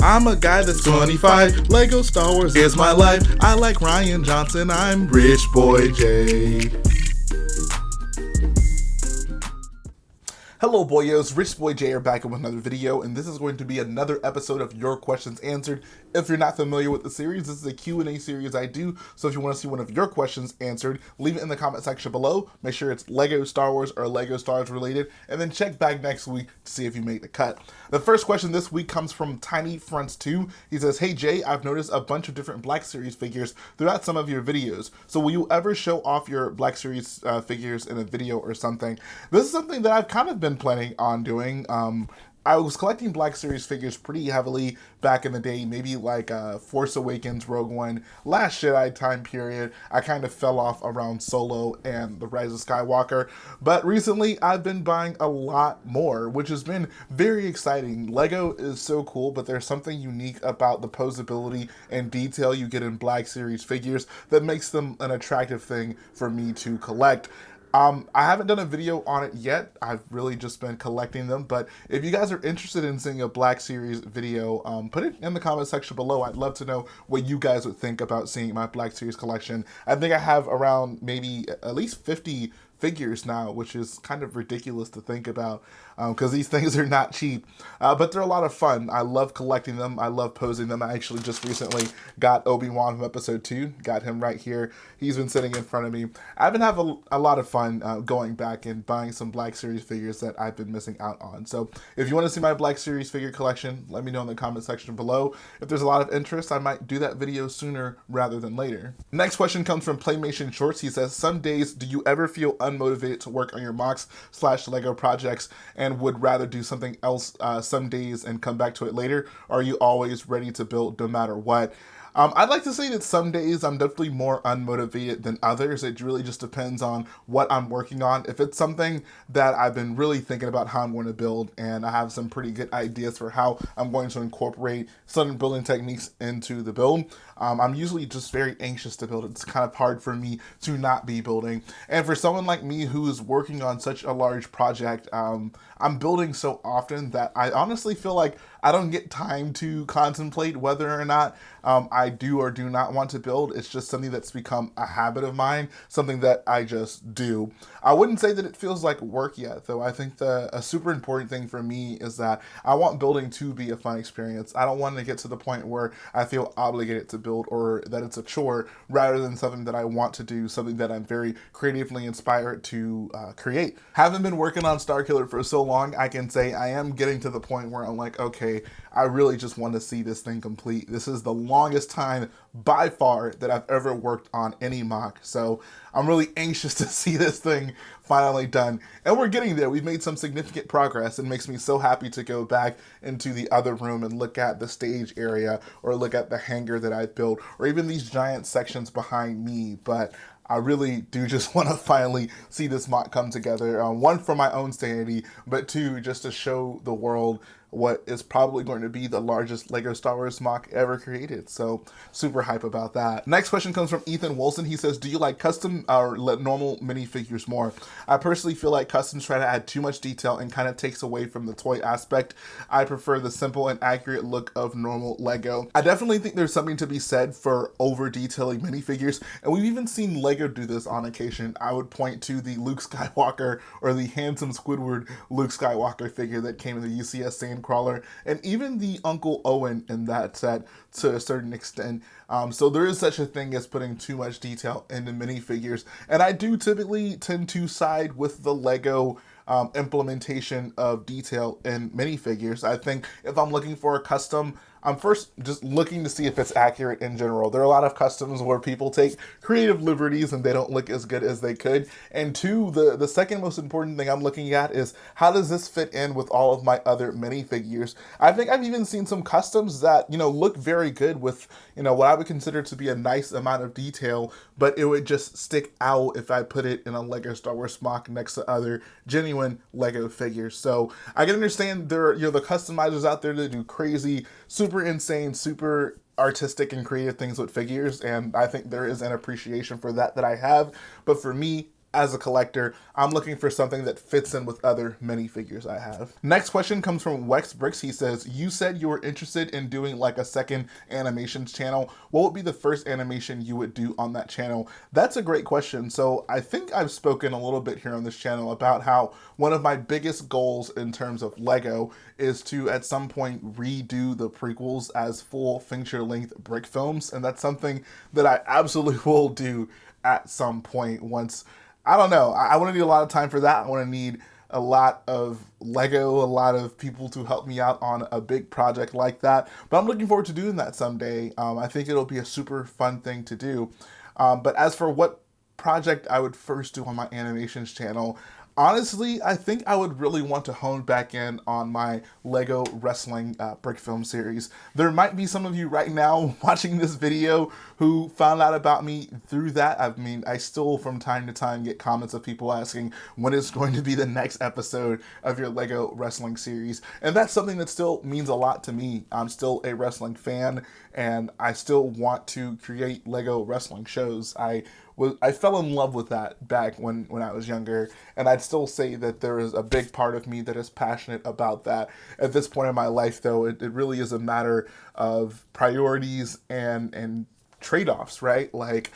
I'm a guy that's 25. Lego Star Wars is my life. I like Ryan Johnson. I'm Rich Boy J. Hello boyos, Rich Boy J are back with another video, and this is going to be another episode of Your Questions Answered. If you're not familiar with the series, this is a Q&A series I do, so if you want to see one of your questions answered, leave it in the comment section below. Make sure it's Lego Star Wars or Lego Star Wars related, and then check back next week to see if you made the cut. The first question this week comes from Tiny Fronts 2. He says, "Hey Jay, I've noticed a bunch of different Black Series figures throughout some of your videos. So will you ever show off your Black Series figures in a video or something?" This is something that I've kind of been planning on doing. I was collecting Black Series figures pretty heavily back in the day, maybe like Force Awakens, Rogue One, Last Jedi time period. I kind of fell off around Solo and The Rise of Skywalker, but recently I've been buying a lot more, which has been very exciting. Lego is so cool, but there's something unique about the posability and detail you get in Black Series figures that makes them an attractive thing for me to collect. I haven't done a video on it yet. I've really just been collecting them, but if you guys are interested in seeing a Black Series video, put it in the comment section below. I'd love to know what you guys would think about seeing my Black Series collection. I think I have around maybe at least 50 figures now, which is kind of ridiculous to think about because these things are not cheap, but they're a lot of fun. I love collecting them. I love posing them. I actually just recently got Obi-Wan from episode 2, got him right here. He's been sitting in front of me. I've been having a lot of fun going back and buying some Black Series figures that I've been missing out on. So if you want to see my Black Series figure collection, let me know in the comment section below. If there's a lot of interest, I might do that video sooner rather than later. Next question comes from Playmation Shorts. He says, "Some days, do you ever feel unmotivated to work on your MOCs/Lego projects and would rather do something else some days and come back to it later? Or are you always ready to build no matter what?" I'd like to say that some days I'm definitely more unmotivated than others. It really just depends on what I'm working on. If it's something that I've been really thinking about how I'm going to build and I have some pretty good ideas for how I'm going to incorporate certain building techniques into the build, I'm usually just very anxious to build. It's kind of hard for me to not be building. And for someone like me who's working on such a large project, I'm building so often that I honestly feel like I don't get time to contemplate whether or not I do or do not want to build. It's just something that's become a habit of mine, something that I just do. I wouldn't say that it feels like work yet, though. I think a super important thing for me is that I want building to be a fun experience. I don't want to get to the point where I feel obligated to build or that it's a chore rather than something that I want to do, something that I'm very creatively inspired to create. Having been working on Starkiller for so long, I can say I am getting to the point where I'm like, okay, I really just want to see this thing complete. This is the longest time by far that I've ever worked on any MOC. So I'm really anxious to see this thing finally done. And we're getting there. We've made some significant progress. It makes me so happy to go back into the other room and look at the stage area or look at the hangar that I've built or even these giant sections behind me. But I really do just want to finally see this MOC come together. One, for my own sanity, but two, just to show the world what is probably going to be the largest Lego Star Wars MOC ever created. So super hype about that. Next question comes from Ethan Wilson. He says, "Do you like custom or normal minifigures more?" I personally feel like customs try to add too much detail and kind of takes away from the toy aspect. I prefer the simple and accurate look of normal Lego. I definitely think there's something to be said for over detailing minifigures, and we've even seen Lego do this on occasion. I would point to the Luke Skywalker or the handsome Squidward Luke Skywalker figure that came in the UCS Sandcrawler, and even the Uncle Owen in that set to a certain extent. So there is such a thing as putting too much detail into minifigures, and I do typically tend to side with the Lego implementation of detail in minifigures. I think if I'm looking for a custom, I'm first just looking to see if it's accurate in general. There are a lot of customs where people take creative liberties and they don't look as good as they could. And two, the second most important thing I'm looking at is how does this fit in with all of my other minifigures? I think I've even seen some customs that, look very good with, what I would consider to be a nice amount of detail, but it would just stick out if I put it in a Lego Star Wars MOC next to other genuine Lego figures. So I can understand there are, the customizers out there that do crazy, super insane, super artistic and creative things with figures, and I think there is an appreciation for that I have. But for me, as a collector, I'm looking for something that fits in with other minifigures I have. Next question comes from Wex Bricks. He says, you said you were interested in doing like a second animations channel. What would be the first animation you would do on that channel? That's a great question. So I think I've spoken a little bit here on this channel about how one of my biggest goals in terms of Lego is to at some point redo the prequels as full feature-length brick films, and that's something that I absolutely will do at some point once. I don't know, I want to need a lot of time for that. I want to need a lot of Lego, a lot of people to help me out on a big project like that, but I'm looking forward to doing that someday. I think it'll be a super fun thing to do. But as for what project I would first do on my animations channel, honestly, I think I would really want to hone back in on my Lego wrestling brick film series. There might be some of you right now watching this video who found out about me through that. I mean, I still from time to time get comments of people asking when is going to be the next episode of your Lego wrestling series. And that's something that still means a lot to me. I'm still a wrestling fan, and I still want to create Lego wrestling shows. I fell in love with that back when I was younger, and I'd still say that there is a big part of me that is passionate about that. At this point in my life, though, it really is a matter of priorities and trade-offs, right? Like,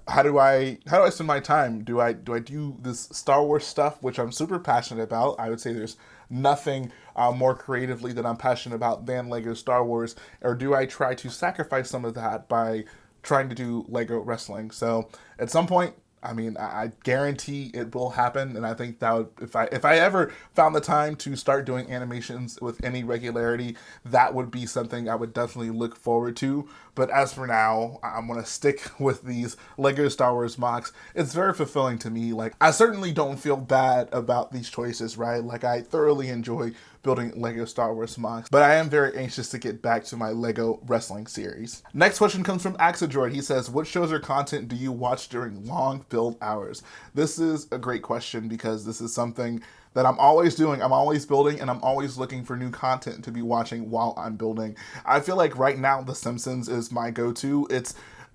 how do I spend my time? Do I do this Star Wars stuff, which I'm super passionate about? I would say there's nothing more creatively that I'm passionate about than Lego Star Wars, or do I try to sacrifice some of that by trying to do Lego wrestling? So at some point, I mean, I guarantee it will happen, and I think that would, if I ever found the time to start doing animations with any regularity, that would be something I would definitely look forward to. But as for now, I'm gonna stick with these Lego Star Wars MOCs. It's very fulfilling to me. Like, I certainly don't feel bad about these choices, right? Like, I thoroughly enjoy building Lego Star Wars MOCs, but I am very anxious to get back to my Lego wrestling series. Next question comes from Axadroid. He says, what shows or content do you watch during long build hours? This is a great question because this is something that I'm always doing. I'm always building, and I'm always looking for new content to be watching while I'm building. I feel like right now The Simpsons is my go-to. It's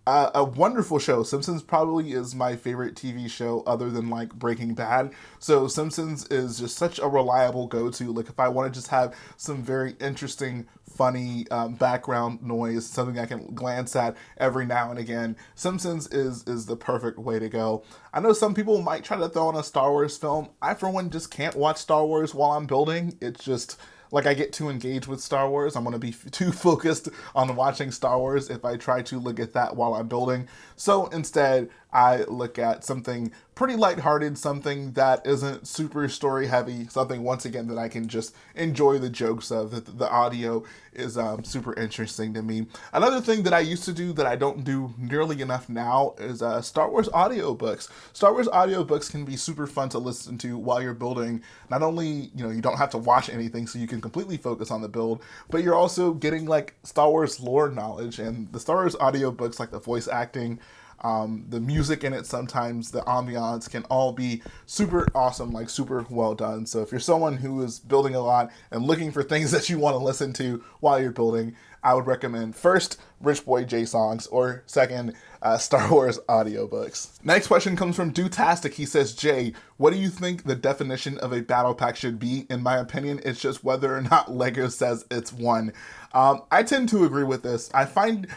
a wonderful show. Simpsons probably is my favorite TV show other than like Breaking Bad. So Simpsons is just such a reliable go-to. Like, if I want to just have some very interesting, funny background noise, something I can glance at every now and again, Simpsons is the perfect way to go. I know some people might try to throw in a Star Wars film. I, for one, just can't watch Star Wars while I'm building. It's just, like, I get too engaged with Star Wars. I'm going to be too focused on watching Star Wars if I try to look at that while I'm building. So instead, I look at something pretty lighthearted, something that isn't super story heavy, something, once again, that I can just enjoy the jokes of. That the audio is super interesting to me. Another thing that I used to do that I don't do nearly enough now is Star Wars audiobooks. Star Wars audiobooks can be super fun to listen to while you're building. Not only, you don't have to watch anything, so you can completely focus on the build, but you're also getting like Star Wars lore knowledge, and the Star Wars audiobooks, like the voice acting, the music in it, sometimes the ambiance, can all be super awesome, like super well done. So if you're someone who is building a lot and looking for things that you want to listen to while you're building, I would recommend first Rich Boy J songs, or second Star Wars audiobooks. Next question comes from Dutastic. He says, Jay, what do you think the definition of a battle pack should be? In my opinion, it's just whether or not Lego says it's one. I tend to agree with this. I find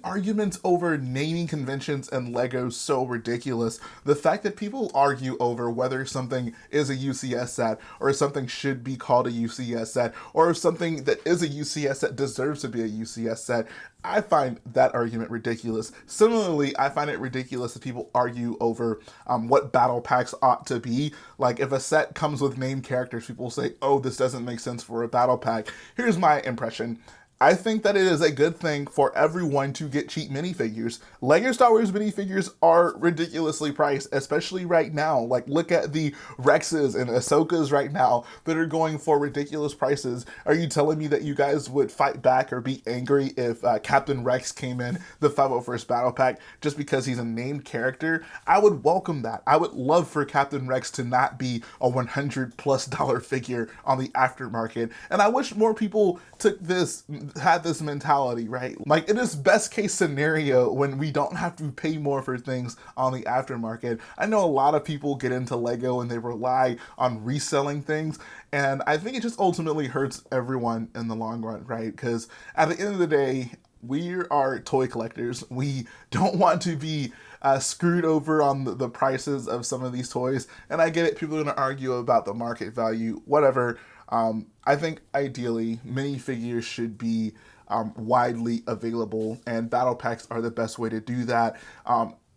arguments over naming conventions and Lego so ridiculous. The fact that people argue over whether something is a UCS set, or something should be called a UCS set, or if something that is a UCS set deserves to be a UCS set, I find that argument ridiculous. Similarly, I find it ridiculous that people argue over what battle packs ought to be. Like, if a set comes with named characters, people say, oh, this doesn't make sense for a battle pack. Here's my impression. I think that it is a good thing for everyone to get cheap minifigures. Lego Star Wars minifigures are ridiculously priced, especially right now. Like, look at the Rexes and Ahsokas right now that are going for ridiculous prices. Are you telling me that you guys would fight back or be angry if Captain Rex came in the 501st Battle Pack just because he's a named character? I would welcome that. I would love for Captain Rex to not be a $100+ figure on the aftermarket. And I wish more people took this had this mentality, right? Like, it is best case scenario when we don't have to pay more for things on the aftermarket. I know a lot of people get into Lego and they rely on reselling things, and I think it just ultimately hurts everyone in the long run, right? Because at the end of the day, we are toy collectors. We don't want to be screwed over on the prices of some of these toys. And I get it, people are going to argue about the market value, whatever. I think ideally minifigures should be widely available, and battle packs are the best way to do that.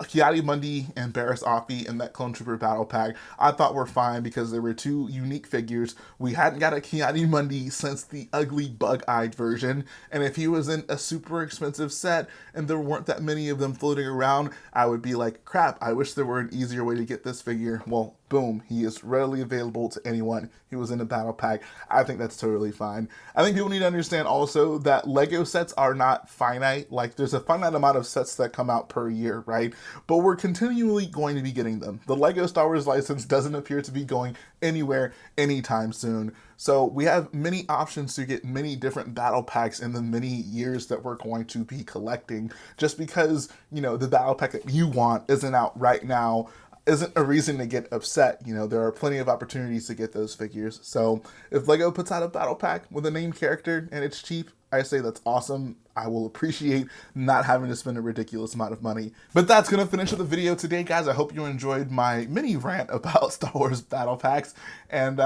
Ki-Adi-Mundi and Barriss Offee and that Clone Trooper battle pack I thought were fine because they were two unique figures. We hadn't got a Ki-Adi-Mundi since the ugly bug-eyed version, and if he was in a super expensive set and there weren't that many of them floating around, I would be like, crap, I wish there were an easier way to get this figure. Well, boom, he is readily available to anyone. He was in a battle pack. I think that's totally fine. I think people need to understand also that Lego sets are not finite. Like, there's a finite amount of sets that come out per year, right? But we're continually going to be getting them. The Lego Star Wars license doesn't appear to be going anywhere anytime soon. So we have many options to get many different battle packs in the many years that we're going to be collecting. Just because, you know, the battle pack that you want isn't out right now isn't a reason to get upset. You know, there are plenty of opportunities to get those figures. So if Lego puts out a battle pack with a named character and it's cheap, I say that's awesome. I will appreciate not having to spend a ridiculous amount of money. But that's going to finish up the video today, guys. I hope you enjoyed my mini rant about Star Wars battle packs. And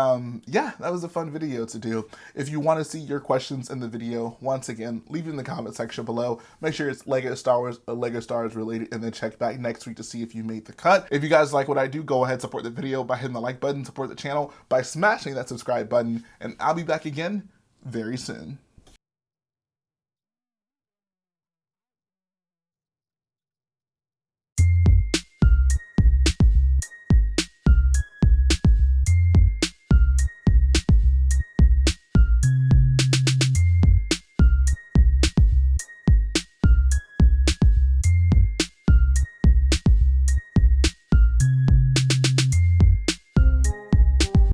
yeah, that was a fun video to do. If you want to see your questions in the video, once again, leave it in the comment section below. Make sure it's Lego Star Wars or Lego Stars related, and then check back next week to see if you made the cut. If you guys like what I do, go ahead, support the video by hitting the like button, support the channel by smashing that subscribe button, and I'll be back again very soon.